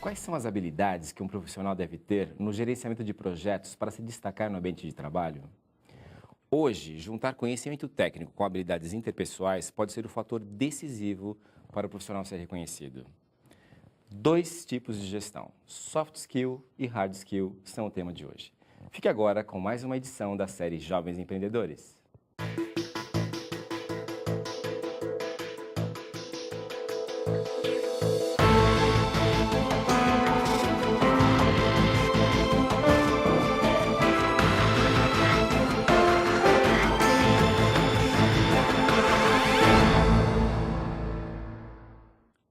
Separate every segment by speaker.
Speaker 1: Quais são as habilidades que um profissional deve ter no gerenciamento de projetos para se destacar no ambiente de trabalho? Hoje, juntar conhecimento técnico com habilidades interpessoais pode ser o fator decisivo para o profissional ser reconhecido. Dois tipos de gestão, soft skill e hard skill, são o tema de hoje. Fique agora com mais uma edição da série Jovens Empreendedores.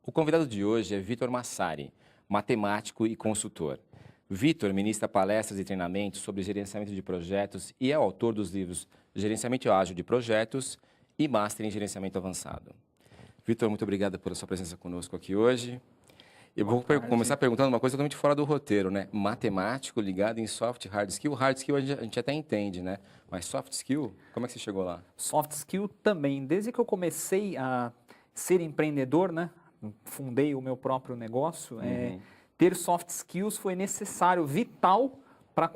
Speaker 1: O convidado de hoje é Vitor Massari, matemático e consultor. Vitor ministra palestras e treinamentos sobre gerenciamento de projetos e é o autor dos livros Gerenciamento Ágil de Projetos e Master em Gerenciamento Avançado. Vitor, muito obrigado pela sua presença conosco aqui hoje. Eu vou começar perguntando uma coisa totalmente fora do roteiro, né? Matemático ligado em soft e hard skill. Hard skill a gente até entende, né? Mas soft skill, como é que você chegou lá?
Speaker 2: Soft skill também. Desde que eu comecei a ser empreendedor, né? Fundei o meu próprio negócio, ter soft skills foi necessário, vital para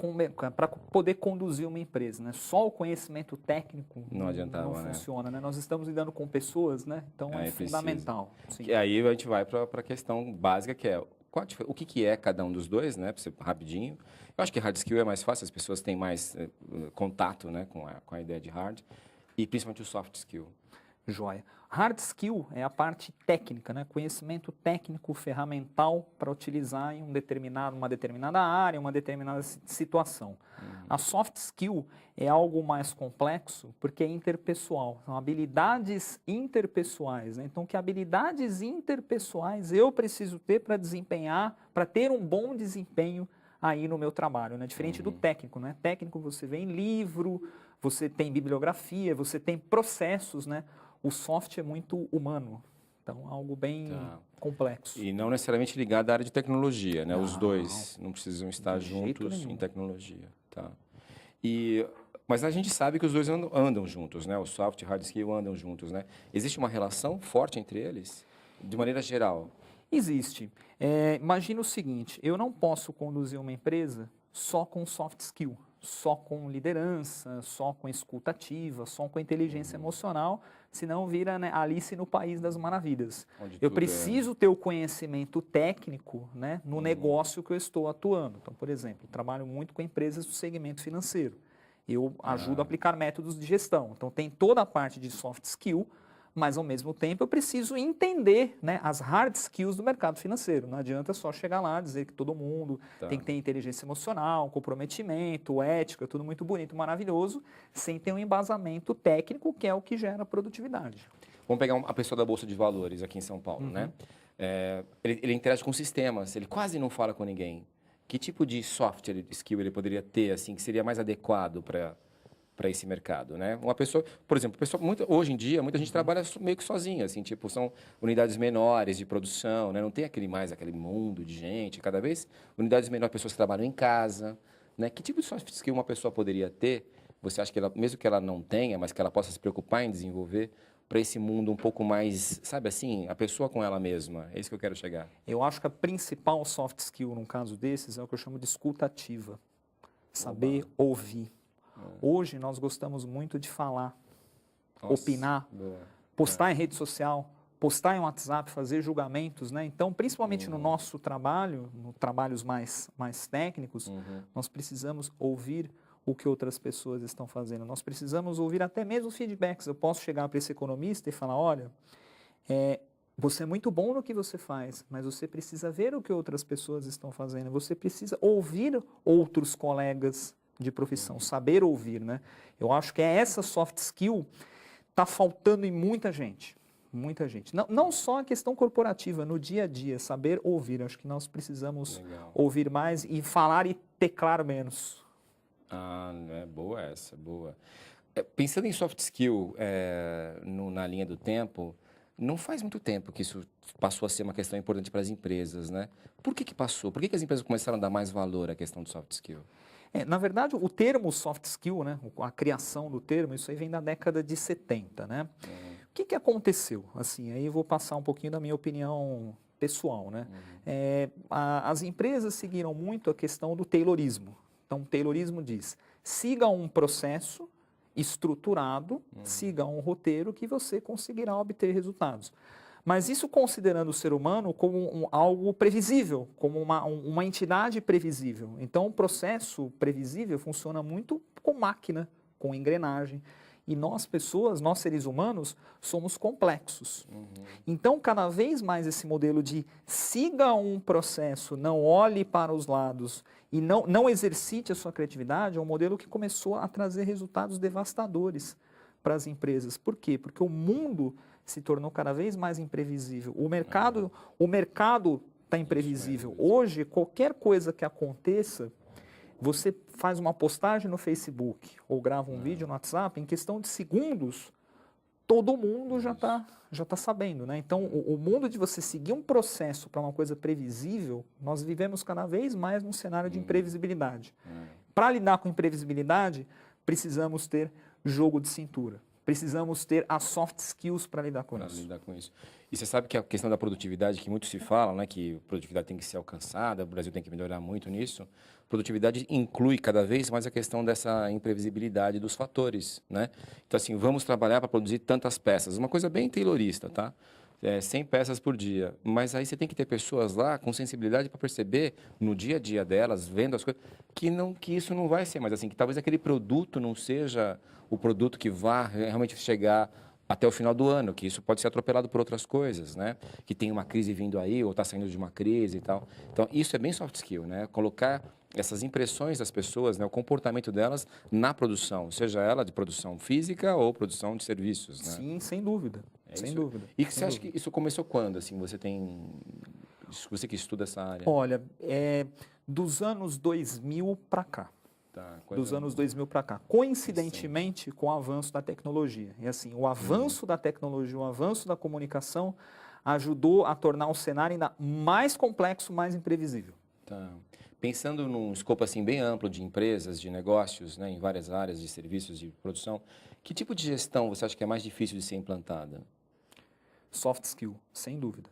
Speaker 2: poder conduzir uma empresa, né? Só o conhecimento técnico
Speaker 1: não adiantava,
Speaker 2: não funciona, né? Nós estamos lidando com pessoas, né? Então é fundamental.
Speaker 1: E aí a gente vai para a questão básica, que é o que é cada um dos dois, né? Para ser rapidinho. Eu acho que hard skill é mais fácil, as pessoas têm mais contato, né? com a ideia de hard, e principalmente o soft skill.
Speaker 2: Joia. Hard skill é a parte técnica, né? Conhecimento técnico, ferramental para utilizar em uma determinada área, uma determinada situação. A soft skill é algo mais complexo porque é interpessoal, são habilidades interpessoais, né? Então, que habilidades interpessoais eu preciso ter para desempenhar, para ter um bom desempenho aí no meu trabalho, né? Diferente do técnico, né? Técnico você vê em livro, você tem bibliografia, você tem processos, né? O soft é muito humano, então algo bem complexo.
Speaker 1: E não necessariamente ligado à área de tecnologia, né? Os dois não precisam estar juntos em tecnologia. Tá. Mas a gente sabe que os dois andam juntos, né? O soft e o hard skill andam juntos, né? Existe uma relação forte entre eles, de maneira geral?
Speaker 2: Existe. Imagina o seguinte, eu não posso conduzir uma empresa só com soft skill, só com liderança, só com escuta ativa, só com inteligência emocional, senão vira, né, Alice no País das Maravilhas. Eu preciso ter o conhecimento técnico, né, no negócio que eu estou atuando. Então, por exemplo, trabalho muito com empresas do segmento financeiro. Eu ajudo a aplicar métodos de gestão. Então, tem toda a parte de soft skill, mas, ao mesmo tempo, eu preciso entender, né, as hard skills do mercado financeiro. Não adianta só chegar lá e dizer que todo mundo tem que ter inteligência emocional, comprometimento, ética, tudo muito bonito, maravilhoso, sem ter um embasamento técnico, que é o que gera produtividade.
Speaker 1: Vamos pegar a pessoa da Bolsa de Valores aqui em São Paulo, né? Ele interage com sistemas, ele quase não fala com ninguém. Que tipo de soft skill ele poderia ter, assim, que seria mais adequado para esse mercado, né? Uma pessoa, por exemplo, hoje em dia, muita gente trabalha meio que sozinha, assim, tipo, são unidades menores de produção, né? Não tem aquele mundo de gente, cada vez unidades menores, pessoas que trabalham em casa, né? Que tipo de soft skill uma pessoa poderia ter? Você acha que mesmo que ela não tenha, mas que ela possa se preocupar em desenvolver para esse mundo um pouco mais, sabe assim, a pessoa com ela mesma? É isso que eu quero chegar.
Speaker 2: Eu acho que a principal soft skill num caso desses é o que eu chamo de escuta ativa. Saber ouvir. Hoje nós gostamos muito de falar, opinar, postar em rede social, postar em WhatsApp, fazer julgamentos, né? Então, principalmente no nosso trabalho, trabalhos mais técnicos, nós precisamos ouvir o que outras pessoas estão fazendo. Nós precisamos ouvir até mesmo feedbacks. Eu posso chegar para esse economista e falar, olha, você é muito bom no que você faz, mas você precisa ver o que outras pessoas estão fazendo. Você precisa ouvir outros colegas de profissão, saber ouvir, né? Eu acho que essa soft skill está faltando em muita gente. Muita gente. Não só a questão corporativa, no dia a dia, saber ouvir. Acho que nós precisamos ouvir mais e falar e teclar menos.
Speaker 1: Boa essa, boa. Pensando em soft skill na linha do tempo, não faz muito tempo que isso passou a ser uma questão importante para as empresas, né? Por que passou? Por que as empresas começaram a dar mais valor à questão do soft skill?
Speaker 2: Na verdade, o termo soft skill, né, a criação do termo, isso aí vem da década de 70, né? O que aconteceu? Assim, aí eu vou passar um pouquinho da minha opinião pessoal, né? As empresas seguiram muito a questão do taylorismo. Então, o taylorismo diz, siga um processo estruturado, siga um roteiro que você conseguirá obter resultados. Mas isso considerando o ser humano como algo previsível, como uma entidade previsível. Então, o processo previsível funciona muito com máquina, com engrenagem. E nós, pessoas, nós seres humanos, somos complexos. Então, cada vez mais esse modelo de siga um processo, não olhe para os lados e não exercite a sua criatividade, é um modelo que começou a trazer resultados devastadores para as empresas. Por quê? Porque o mundo se tornou cada vez mais imprevisível. O mercado está imprevisível. Hoje, qualquer coisa que aconteça, você faz uma postagem no Facebook ou grava um vídeo no WhatsApp, em questão de segundos, todo mundo já tá sabendo, né? Então, o mundo de você seguir um processo para uma coisa previsível, nós vivemos cada vez mais num cenário de imprevisibilidade. Para lidar com imprevisibilidade, precisamos ter jogo de cintura. Precisamos ter as soft skills para lidar com isso.
Speaker 1: E você sabe que a questão da produtividade, que muito se fala, né, que a produtividade tem que ser alcançada, o Brasil tem que melhorar muito nisso. Produtividade inclui cada vez mais a questão dessa imprevisibilidade dos fatores, né? Então, assim, vamos trabalhar para produzir tantas peças. Uma coisa bem taylorista, tá? 100 peças por dia. Mas aí você tem que ter pessoas lá com sensibilidade para perceber no dia a dia delas, vendo as coisas, que isso não vai ser mais assim, que talvez aquele produto não seja o produto que vá realmente chegar até o final do ano, que isso pode ser atropelado por outras coisas, né? Que tem uma crise vindo aí, ou está saindo de uma crise e tal. Então, isso é bem soft skill, né? Colocar essas impressões das pessoas, né? O comportamento delas na produção, seja ela de produção física ou produção de serviços, né?
Speaker 2: Sim, sem dúvida. Sem dúvida.
Speaker 1: E você acha que isso começou quando, assim? Você que estuda essa área.
Speaker 2: Olha, dos anos 2000 para cá. Dos anos 2000 para cá. Coincidentemente com o avanço da tecnologia. E assim, o avanço da tecnologia, o avanço da comunicação ajudou a tornar o cenário ainda mais complexo, mais imprevisível.
Speaker 1: Tá. Pensando num escopo assim bem amplo de empresas, de negócios, né, em várias áreas de serviços de produção, que tipo de gestão você acha que é mais difícil de ser implantada?
Speaker 2: Soft skill, sem dúvida.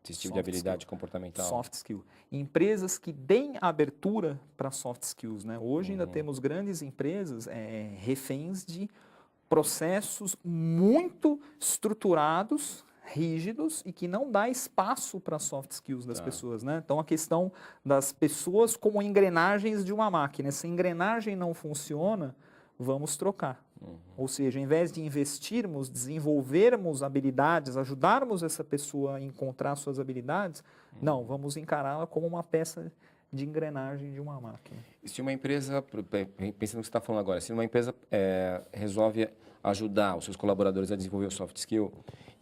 Speaker 1: Esse tipo de habilidade comportamental.
Speaker 2: Soft skill. Empresas que deem abertura para soft skills, né? Hoje ainda temos grandes empresas reféns de processos muito estruturados, rígidos e que não dá espaço para soft skills das pessoas, né? Então, a questão das pessoas como engrenagens de uma máquina. Se a engrenagem não funciona, vamos trocar. Ou seja, ao invés de investirmos, desenvolvermos habilidades, ajudarmos essa pessoa a encontrar suas habilidades, não, vamos encará-la como uma peça de engrenagem de uma máquina.
Speaker 1: E se uma empresa, pensando no que você está falando agora, se uma empresa resolve ajudar os seus colaboradores a desenvolver o soft skill,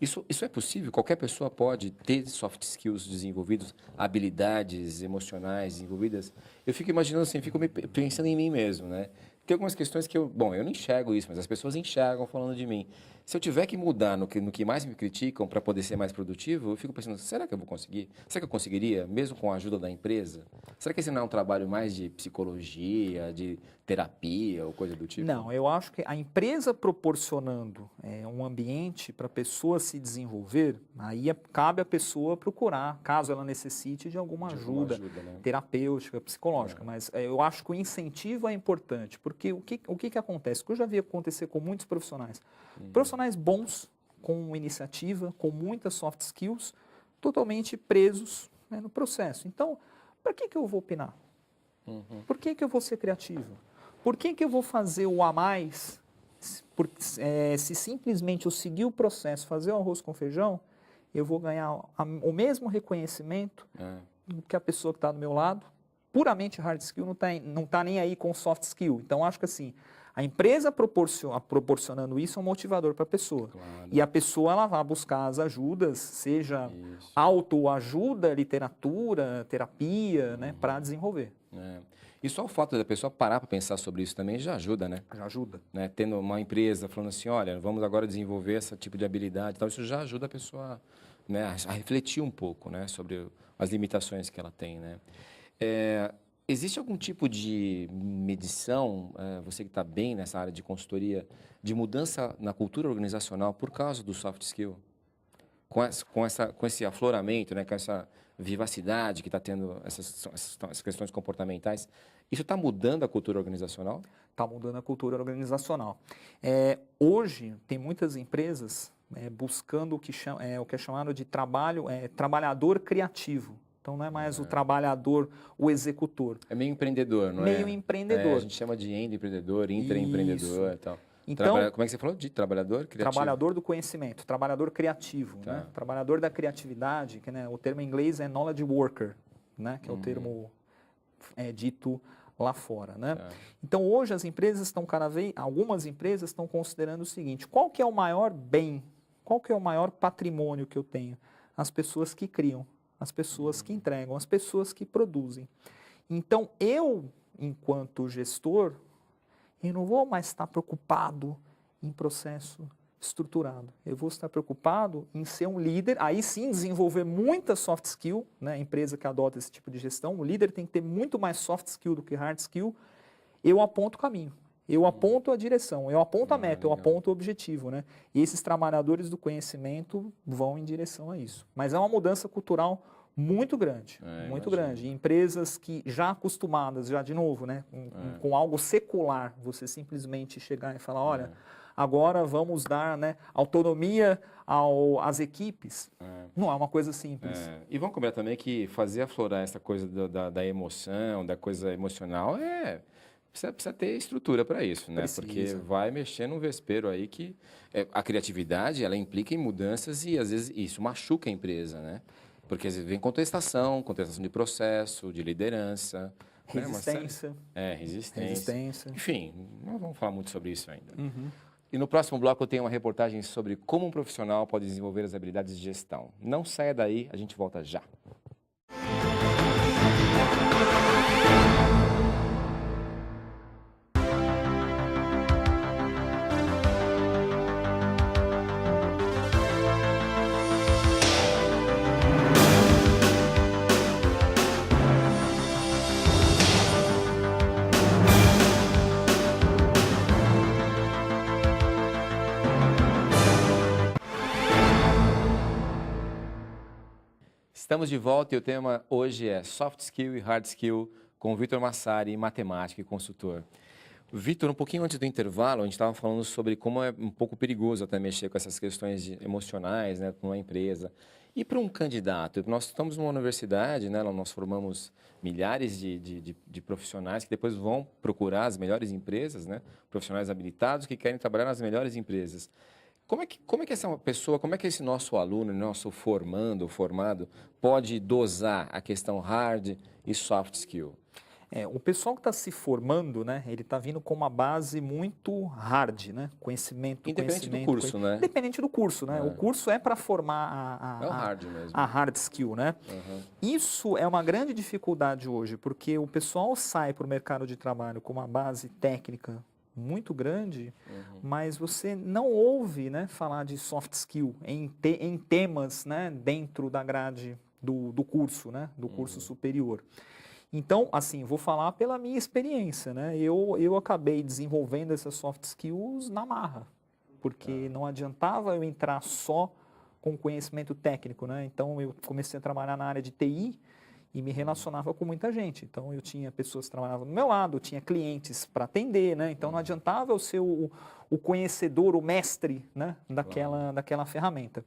Speaker 1: isso é possível? Qualquer pessoa pode ter soft skills desenvolvidos, habilidades emocionais desenvolvidas? Eu fico imaginando assim, fico pensando em mim mesmo, né? Tem algumas questões que eu não enxergo isso, mas as pessoas enxergam falando de mim. Se eu tiver que mudar no que mais me criticam para poder ser mais produtivo, eu fico pensando, será que eu vou conseguir? Será que eu conseguiria, mesmo com a ajuda da empresa? Será que esse não é um trabalho mais de psicologia, de terapia ou coisa do tipo?
Speaker 2: Não, eu acho que a empresa proporcionando um ambiente para a pessoa se desenvolver, aí cabe a pessoa procurar, caso ela necessite de alguma ajuda né? terapêutica, psicológica. Mas eu acho que o incentivo é importante, porque o que acontece? O que eu já vi acontecer com muitos profissionais. Profissionais bons, com iniciativa, com muitas soft skills, totalmente presos no processo. Então, para que eu vou opinar? Por que eu vou ser criativo? Por que eu vou fazer o a mais? Se simplesmente eu seguir o processo, fazer o arroz com feijão, eu vou ganhar o mesmo reconhecimento que a pessoa que está do meu lado. Puramente hard skill não tá nem aí com soft skill. Então, acho que assim, a empresa proporcionando isso é um motivador para a pessoa. Claro. E a pessoa ela vai buscar as ajudas, seja autoajuda, literatura, terapia, né, para desenvolver.
Speaker 1: E só o fato da pessoa parar para pensar sobre isso também já ajuda, né?
Speaker 2: Já ajuda.
Speaker 1: Né? Tendo uma empresa falando assim, olha, vamos agora desenvolver esse tipo de habilidade, então isso já ajuda a pessoa, né, a refletir um pouco, né, sobre as limitações que ela tem, né? Existe algum tipo de medição, você que está bem nessa área de consultoria, de mudança na cultura organizacional por causa do soft skill? com esse afloramento, né, com essa vivacidade que está tendo essas questões comportamentais, isso está mudando a cultura organizacional?
Speaker 2: Está mudando a cultura organizacional. Hoje, tem muitas empresas buscando o que é chamado de trabalhador criativo. Então, não é mais o trabalhador, o executor.
Speaker 1: É meio empreendedor, não é?
Speaker 2: Meio empreendedor.
Speaker 1: A gente chama de empreendedor, intraempreendedor e tal.
Speaker 2: Então,
Speaker 1: como é que você falou? De trabalhador criativo?
Speaker 2: Trabalhador do conhecimento, trabalhador criativo,
Speaker 1: Tá.
Speaker 2: né? Trabalhador da criatividade, que o termo em inglês é knowledge worker, né? Que é o termo dito lá fora, né?
Speaker 1: Tá.
Speaker 2: Então, hoje as empresas algumas empresas estão considerando o seguinte: qual que é o maior bem, qual que é o maior patrimônio que eu tenho? As pessoas que criam, as pessoas que entregam, as pessoas que produzem. Então, eu, enquanto gestor, eu não vou mais estar preocupado em processo estruturado. Eu vou estar preocupado em ser um líder, aí sim desenvolver muita soft skill, né? A empresa que adota esse tipo de gestão, o líder tem que ter muito mais soft skill do que hard skill. Eu aponto o caminho, eu aponto a direção, eu aponto a meta, eu aponto o objetivo, né? E esses trabalhadores do conhecimento vão em direção a isso. Mas é uma mudança cultural muito grande, muito grande. Empresas que já acostumadas, já de novo, né, com algo secular, você simplesmente chegar e falar, olha, agora vamos dar, né, autonomia às equipes. Não é uma coisa simples.
Speaker 1: E vamos combinar também que fazer aflorar essa coisa da emoção, da coisa emocional, precisa ter estrutura para isso, né?
Speaker 2: Precisa.
Speaker 1: Porque vai mexer num vespeiro aí que a criatividade, ela implica em mudanças e às vezes isso machuca a empresa, né? Porque às vezes vem contestação de processo, de liderança.
Speaker 2: Resistência.
Speaker 1: Resistência. Enfim, não vamos falar muito sobre isso ainda.
Speaker 2: Uhum.
Speaker 1: E no próximo bloco eu tenho uma reportagem sobre como um profissional pode desenvolver as habilidades de gestão. Não saia daí, a gente volta já. Estamos de volta e o tema hoje é Soft Skill e Hard Skill com o Vitor Massari, matemático e consultor. Vitor, um pouquinho antes do intervalo, a gente estava falando sobre como é um pouco perigoso até mexer com essas questões emocionais, né, com uma empresa. E para um candidato, nós estamos numa universidade, né, nós formamos milhares de profissionais que depois vão procurar as melhores empresas, né, profissionais habilitados que querem trabalhar nas melhores empresas. Como é que essa pessoa, como é que esse nosso aluno, nosso formado, pode dosar a questão hard e soft skill?
Speaker 2: O pessoal que está se formando, né, ele está vindo com uma base muito hard, né?
Speaker 1: Independente do curso, né?
Speaker 2: Independente do curso, né? O curso é para formar
Speaker 1: o hard mesmo.
Speaker 2: A hard skill, né?
Speaker 1: Uhum.
Speaker 2: Isso é uma grande dificuldade hoje, porque o pessoal sai para o mercado de trabalho com uma base técnica muito grande, mas você não ouve, né, falar de soft skill em temas, né, dentro da grade do curso, né, do curso superior. Então, assim, vou falar pela minha experiência, né? Eu acabei desenvolvendo essas soft skills na marra, porque não adiantava eu entrar só com conhecimento técnico, né? Então, eu comecei a trabalhar na área de TI e me relacionava com muita gente. Então, eu tinha pessoas que trabalhavam do meu lado, eu tinha clientes para atender, né? Então, não adiantava eu ser o conhecedor, o mestre, né, daquela ferramenta.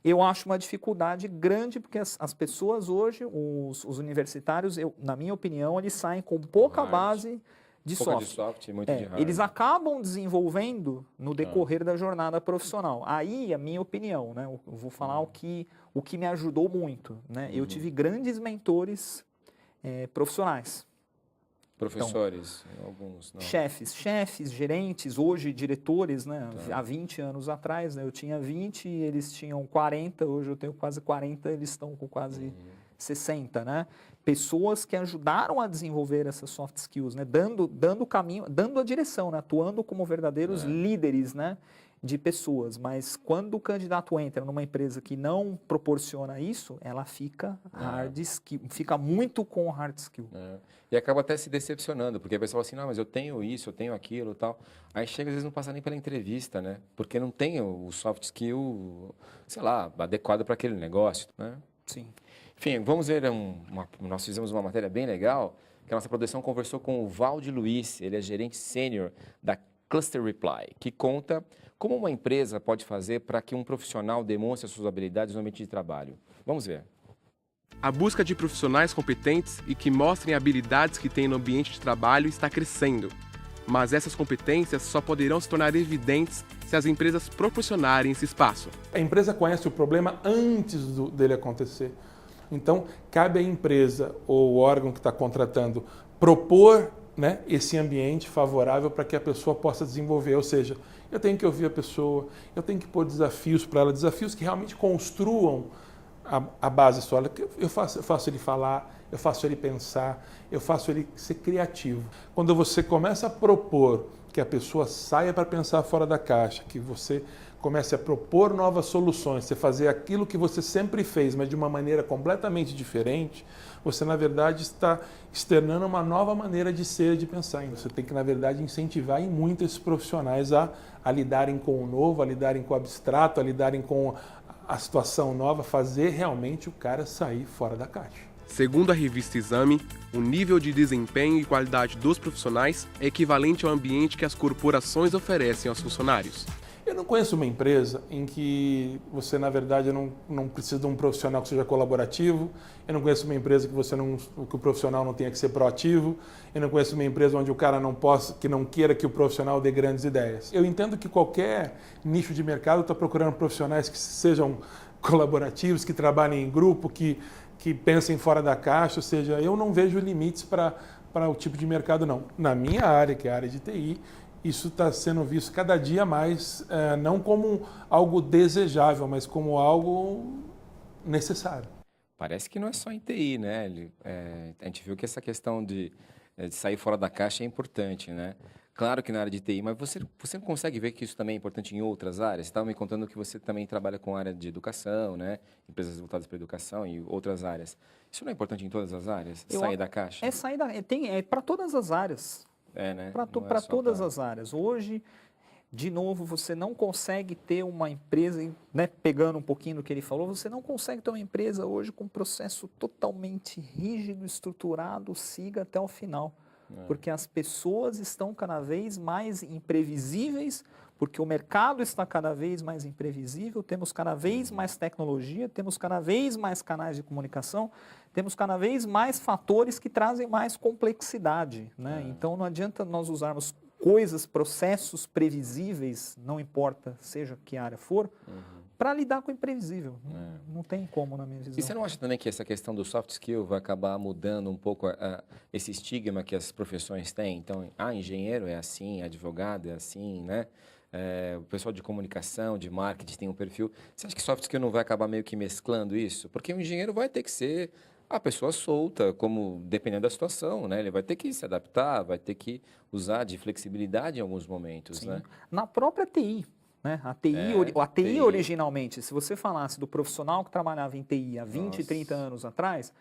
Speaker 2: Eu acho uma dificuldade grande, porque as pessoas hoje, os universitários, na minha opinião, eles saem com pouca base de soft.
Speaker 1: Muito de hard.
Speaker 2: Eles acabam desenvolvendo no decorrer da jornada profissional. Aí, a minha opinião, né? Eu vou falar o que me ajudou muito, né? Eu tive grandes mentores profissionais.
Speaker 1: Professores, então, alguns não.
Speaker 2: Chefes, gerentes, hoje diretores, né? Há 20 anos atrás, né? Eu tinha 20, eles tinham 40, hoje eu tenho quase 40, eles estão com quase 60, né? Pessoas que ajudaram a desenvolver essas soft skills, né? Dando o caminho, dando a direção, né? Atuando como verdadeiros líderes, né? de pessoas, mas quando o candidato entra numa empresa que não proporciona isso, ela fica hard skill, fica muito com hard skill.
Speaker 1: E acaba até se decepcionando, porque a pessoa fala assim, não, mas eu tenho isso, eu tenho aquilo e tal. Aí chega, às vezes, não passa nem pela entrevista, né? Porque não tem o soft skill, sei lá, adequado para aquele negócio, né?
Speaker 2: Sim.
Speaker 1: Enfim, vamos ver, nós fizemos uma matéria bem legal, que a nossa produção conversou com o Valde Luiz, ele é gerente sênior da Cluster Reply, que conta como uma empresa pode fazer para que um profissional demonstre as suas habilidades no ambiente de trabalho. Vamos ver.
Speaker 3: A busca de profissionais competentes e que mostrem habilidades que têm no ambiente de trabalho está crescendo. Mas essas competências só poderão se tornar evidentes se as empresas proporcionarem esse espaço.
Speaker 4: A empresa conhece o problema antes dele acontecer. Então, cabe à empresa ou o órgão que está contratando propor, né, esse ambiente favorável para que a pessoa possa desenvolver. Ou seja, eu tenho que ouvir a pessoa, eu tenho que pôr desafios para ela, desafios que realmente construam a base sólida. Eu faço ele falar, eu faço ele pensar, eu faço ele ser criativo. Quando você começa a propor que a pessoa saia para pensar fora da caixa, que você comece a propor novas soluções, você fazer aquilo que você sempre fez, mas de uma maneira completamente diferente, você, na verdade, está externando uma nova maneira de ser, de pensar. Você tem que, na verdade, incentivar em muito esses profissionais a lidarem com o novo, a lidarem com o abstrato, a lidarem com a situação nova, fazer realmente o cara sair fora da caixa.
Speaker 3: Segundo a revista Exame, o nível de desempenho e qualidade dos profissionais é equivalente ao ambiente que as corporações oferecem aos funcionários.
Speaker 4: Eu não conheço uma empresa em que você, na verdade, não precisa de um profissional que seja colaborativo. Eu não conheço uma empresa que o profissional não tenha que ser proativo. Eu não conheço uma empresa onde o cara que não queira que o profissional dê grandes ideias. Eu entendo que qualquer nicho de mercado está procurando profissionais que sejam colaborativos, que trabalhem em grupo, que pensem fora da caixa. Ou seja, eu não vejo limites para o tipo de mercado, não. Na minha área, que é a área de TI, isso está sendo visto cada dia mais, não como algo desejável, mas como algo necessário.
Speaker 1: Parece que não é só em TI, né? A gente viu que essa questão de sair fora da caixa é importante, né? Claro que na área de TI, mas você não consegue ver que isso também é importante em outras áreas? Você estava me contando que você também trabalha com a área de educação, né? Empresas voltadas para a educação e outras áreas. Isso não é importante em todas as áreas? Sair da caixa?
Speaker 2: É para todas as áreas.
Speaker 1: Né?
Speaker 2: Para todas as áreas. Hoje, de novo, você não consegue ter uma empresa, né, pegando um pouquinho do que ele falou, você não consegue ter uma empresa hoje com um processo totalmente rígido, estruturado, siga até o final. Porque as pessoas estão cada vez mais imprevisíveis, porque o mercado está cada vez mais imprevisível, temos cada vez mais tecnologia, temos cada vez mais canais de comunicação, temos cada vez mais fatores que trazem mais complexidade, né? Então não adianta nós usarmos coisas, processos previsíveis, não importa seja que área for, para lidar com o imprevisível. Não tem como, na minha visão.
Speaker 1: E você não acha também que essa questão do soft skill vai acabar mudando um pouco esse estigma que as profissões têm? Então, engenheiro é assim, advogado é assim, né? O pessoal de comunicação, de marketing tem um perfil. Você acha que soft skill não vai acabar meio que mesclando isso? Porque o engenheiro vai ter que ser a pessoa solta, como dependendo da situação, né? Ele vai ter que se adaptar, vai ter que usar de flexibilidade em alguns momentos, né?
Speaker 2: Na própria TI. Né? A TI originalmente, se você falasse do profissional que trabalhava em TI há 20, 30 anos atrás,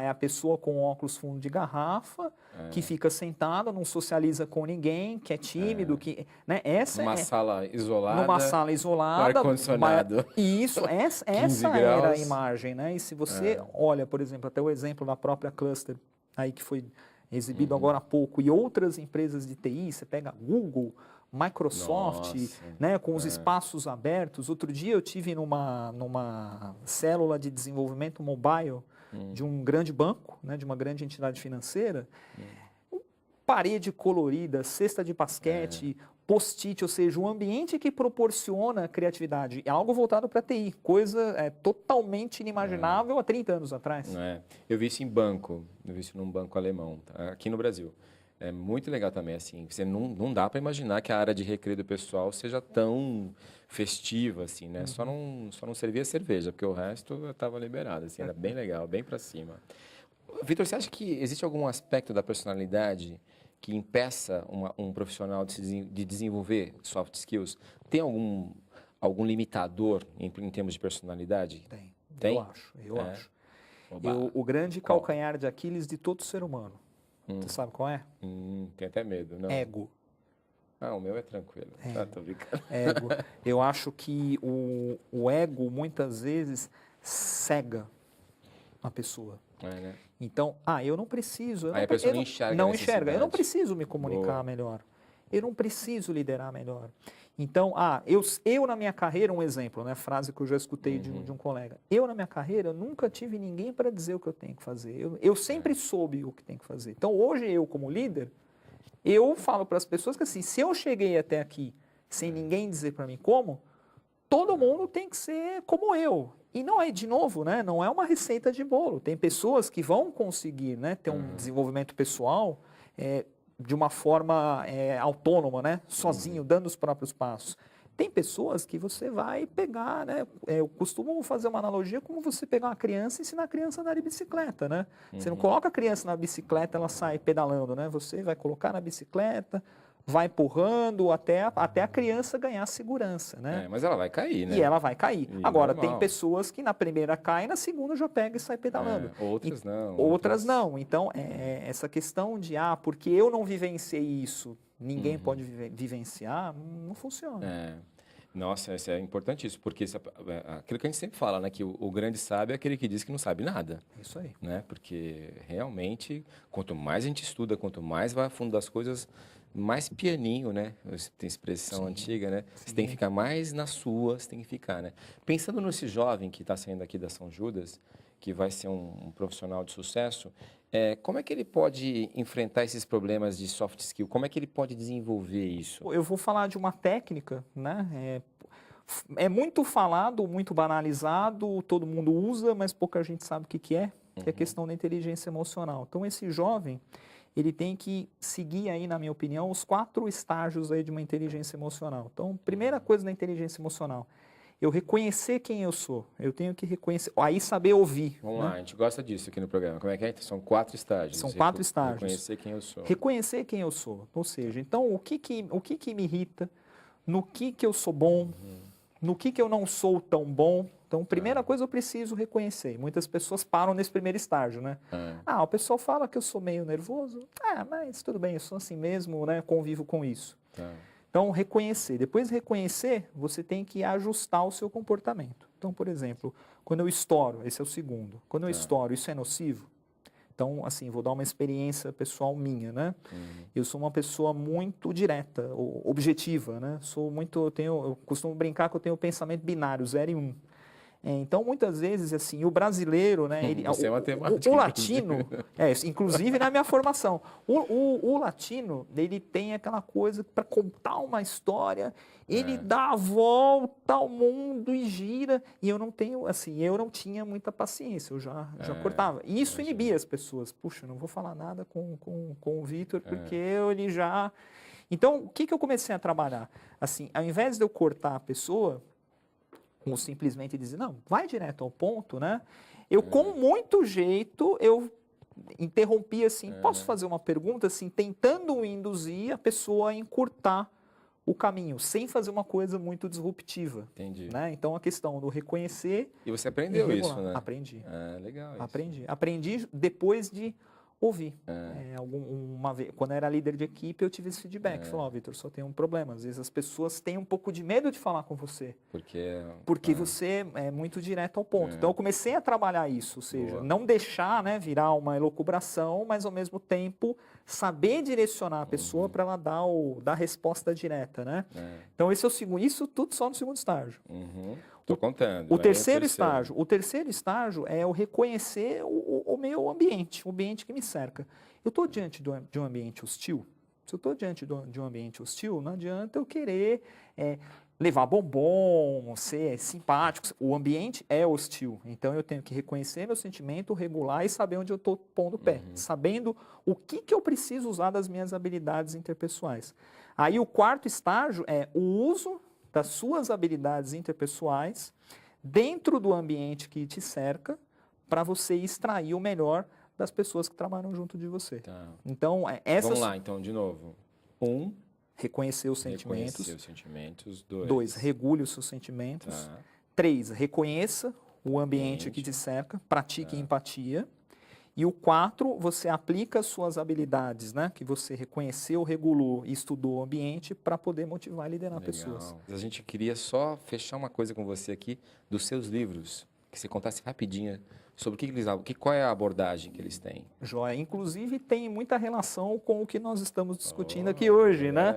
Speaker 2: é a pessoa com óculos fundo de garrafa, que fica sentada, não socializa com ninguém, que é tímido, que, né?
Speaker 1: Numa sala isolada.
Speaker 2: Numa sala isolada.
Speaker 1: Ar-condicionado.
Speaker 2: Isso, essa era a imagem, né? E se você olha, por exemplo, até o exemplo da própria Cluster, aí que foi exibido agora há pouco, e outras empresas de TI, você pega Google, Microsoft, né, com os espaços abertos. Outro dia eu tive numa célula de desenvolvimento mobile de um grande banco, né, de uma grande entidade financeira, parede colorida, cesta de basquete, post-it, ou seja, um ambiente que proporciona criatividade. É algo voltado para a TI, coisa totalmente inimaginável há 30 anos atrás.
Speaker 1: Eu vi isso em banco, eu vi isso num banco alemão, aqui no Brasil. É muito legal também, assim, você não dá para imaginar que a área de recreio do pessoal seja tão festiva, assim, né? Só não servia cerveja, porque o resto estava liberado, assim, era bem legal, bem para cima. Vitor, você acha que existe algum aspecto da personalidade que impeça um profissional de desenvolver soft skills? Tem algum limitador em termos de personalidade?
Speaker 2: Tem? Eu acho. O grande calcanhar de Aquiles de todo ser humano. Você sabe qual é?
Speaker 1: Tem até medo, não?
Speaker 2: Ego.
Speaker 1: O meu é tranquilo. Tô brincando.
Speaker 2: Ego. Eu acho que o ego, muitas vezes, cega a pessoa.
Speaker 1: Né?
Speaker 2: Então, eu não preciso.
Speaker 1: Aí a pessoa não enxerga.
Speaker 2: Não enxerga. Eu não preciso me comunicar melhor. Eu não preciso liderar melhor. Então, eu na minha carreira, um exemplo, né? Frase que eu já escutei de um colega. Eu na minha carreira, eu nunca tive ninguém para dizer o que eu tenho que fazer. Eu sempre soube o que tem que fazer. Então, hoje eu como líder, eu falo para as pessoas que assim, se eu cheguei até aqui sem ninguém dizer para mim como, todo mundo tem que ser como eu. E não é, de novo, né? Não é uma receita de bolo. Tem pessoas que vão conseguir, né, ter um desenvolvimento pessoal de uma forma autônoma, né? Sozinho, dando os próprios passos. Tem pessoas que você vai pegar, né? Eu costumo fazer uma analogia como você pegar uma criança e ensinar a criança a andar de bicicleta, né? Você não coloca a criança na bicicleta, ela sai pedalando, né? Você vai colocar na bicicleta, vai empurrando até a criança ganhar segurança, né?
Speaker 1: Mas ela vai cair, né?
Speaker 2: E ela vai cair. Agora,
Speaker 1: normal.
Speaker 2: tem pessoas que na primeira cai, na segunda já pega e sai pedalando.
Speaker 1: Outras não.
Speaker 2: Outras não. Então, essa questão de, porque eu não vivenciei isso, ninguém pode vivenciar, não funciona.
Speaker 1: Nossa, isso é importantíssimo, porque aquilo que a gente sempre fala, né? Que o grande sábio é aquele que diz que não sabe nada.
Speaker 2: Isso aí.
Speaker 1: Né? Porque, realmente, quanto mais a gente estuda, quanto mais vai a fundo das coisas, mais pianinho, né? Tem expressão antiga, né? Você tem que ficar mais na sua, você tem que ficar, né? Pensando nesse jovem que está saindo aqui da São Judas, que vai ser um profissional de sucesso, como é que ele pode enfrentar esses problemas de soft skill? Como é que ele pode desenvolver isso?
Speaker 2: Eu vou falar de uma técnica, né? É muito falado, muito banalizado, todo mundo usa, mas pouca gente sabe o que é, que é a questão da inteligência emocional. Então, esse jovem, ele tem que seguir aí, na minha opinião, os 4 estágios aí de uma inteligência emocional. Então, primeira coisa da inteligência emocional, eu reconhecer quem eu sou. Eu tenho que reconhecer, aí saber ouvir.
Speaker 1: Vamos lá, a gente gosta disso aqui no programa. Como é que é? São 4 estágios.
Speaker 2: São 4 estágios.
Speaker 1: Reconhecer quem eu sou.
Speaker 2: Reconhecer quem eu sou. Ou seja, então, o que me irrita, no que eu sou bom, no que eu não sou tão bom. Então, primeira coisa eu preciso reconhecer. Muitas pessoas param nesse primeiro estágio, né? O pessoal fala que eu sou meio nervoso. Mas tudo bem, eu sou assim mesmo, né? Convivo com isso. Então, reconhecer. Depois de reconhecer, você tem que ajustar o seu comportamento. Então, por exemplo, quando eu estouro, esse é o segundo. Quando eu estouro, isso é nocivo? Então, assim, vou dar uma experiência pessoal minha, né? Eu sou uma pessoa muito direta, objetiva, né? Eu costumo brincar que eu tenho o pensamento binário, 0 e 1. Então, muitas vezes, assim, o brasileiro, né?
Speaker 1: Você é matemático.
Speaker 2: O latino, inclusive na minha formação, o latino, ele tem aquela coisa para contar uma história, ele dá a volta ao mundo e gira, e eu não tinha muita paciência, eu já cortava. E isso inibia as pessoas. Puxa, não vou falar nada com o Vitor, porque ele já... Então, o que eu comecei a trabalhar? Assim, ao invés de eu cortar a pessoa, ou simplesmente dizer, não, vai direto ao ponto, né? Eu, com muito jeito, eu interrompi assim, posso fazer uma pergunta, assim, tentando induzir a pessoa a encurtar o caminho, sem fazer uma coisa muito disruptiva.
Speaker 1: Entendi.
Speaker 2: Né? Então, a questão do reconhecer...
Speaker 1: E você aprendeu isso, né?
Speaker 2: Aprendi.
Speaker 1: Legal isso.
Speaker 2: Aprendi depois de ouvir. Uma vez, quando eu era líder de equipe, eu tive esse feedback. Falei, Vitor, só tem um problema. Às vezes as pessoas têm um pouco de medo de falar com você. Porque você é muito direto ao ponto. Então, eu comecei a trabalhar isso. Ou seja, não deixar, né, virar uma elucubração, mas, ao mesmo tempo, saber direcionar a pessoa para ela dar a resposta direta, né? Então, esse é o segundo. Isso tudo só no segundo estágio.
Speaker 1: Estou contando.
Speaker 2: O terceiro estágio é eu reconhecer o meu ambiente, o ambiente que me cerca. Eu estou diante de um ambiente hostil? Se eu estou diante de um ambiente hostil, não adianta eu querer levar bombom, ser simpático. O ambiente é hostil, então eu tenho que reconhecer meu sentimento, regular e saber onde eu estou pondo o pé, sabendo o que eu preciso usar das minhas habilidades interpessoais. Aí o quarto estágio é o uso das suas habilidades interpessoais dentro do ambiente que te cerca para você extrair o melhor das pessoas que trabalham junto de você.
Speaker 1: Tá.
Speaker 2: Então, essas...
Speaker 1: Vamos lá, então, de novo.
Speaker 2: Reconhecer os sentimentos.
Speaker 1: Reconhecer os sentimentos.
Speaker 2: 2, regule os seus sentimentos.
Speaker 1: Tá.
Speaker 2: 3, reconheça o ambiente que te cerca, pratique empatia. E o 4, você aplica as suas habilidades, né, que você reconheceu, regulou e estudou o ambiente para poder motivar e liderar pessoas.
Speaker 1: A gente queria só fechar uma coisa com você aqui dos seus livros, que você contasse rapidinho sobre qual é a abordagem que eles têm.
Speaker 2: Joia. Inclusive, tem muita relação com o que nós estamos discutindo aqui hoje, né?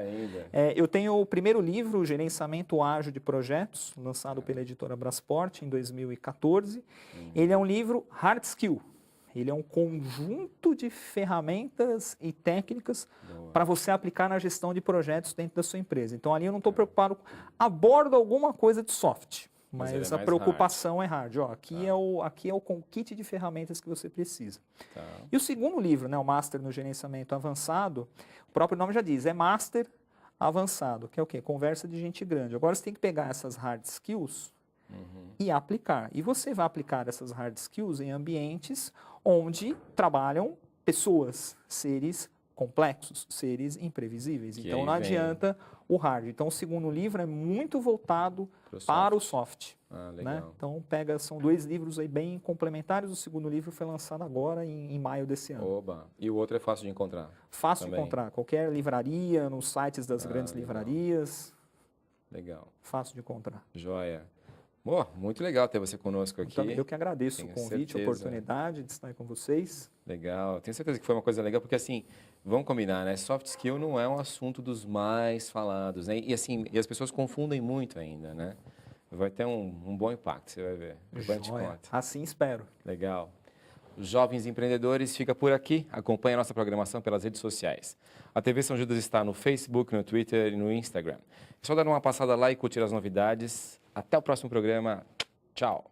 Speaker 2: Eu tenho o primeiro livro, Gerenciamento Ágil de Projetos, lançado pela editora Brasport em 2014. Ele é um livro hard skill. Ele é um conjunto de ferramentas e técnicas para você aplicar na gestão de projetos dentro da sua empresa. Então, ali eu não estou preocupado, abordo alguma coisa de soft, mas a preocupação é hard. Ó, aqui é o kit de ferramentas que você precisa. Tá. E o segundo livro, né, o Master no Gerenciamento Avançado, o próprio nome já diz, é Master Avançado, que é o quê? Conversa de gente grande. Agora você tem que pegar essas hard skills e aplicar. E você vai aplicar essas hard skills em ambientes onde trabalham pessoas, seres complexos, seres imprevisíveis. Que então não adianta o hard. Então o segundo livro é muito voltado para o soft. Né? Então são 2 livros aí bem complementares. O segundo livro foi lançado agora em maio desse ano.
Speaker 1: Oba. E o outro é fácil de encontrar?
Speaker 2: Fácil de encontrar. Qualquer livraria, nos sites das grandes livrarias.
Speaker 1: Legal.
Speaker 2: Fácil de encontrar.
Speaker 1: Joia. Muito legal ter você conosco aqui.
Speaker 2: Eu que agradeço o convite, a oportunidade de estar aí com vocês.
Speaker 1: Legal. Tenho certeza que foi uma coisa legal, porque assim, vamos combinar, né? Soft skill não é um assunto dos mais falados, né? E as pessoas confundem muito ainda, né? Vai ter um bom impacto, você vai ver.
Speaker 2: Assim espero.
Speaker 1: Legal. Os Jovens Empreendedores fica por aqui. Acompanhe a nossa programação pelas redes sociais. A TV São Judas está no Facebook, no Twitter e no Instagram. É só dar uma passada lá e curtir as novidades. Até o próximo programa. Tchau.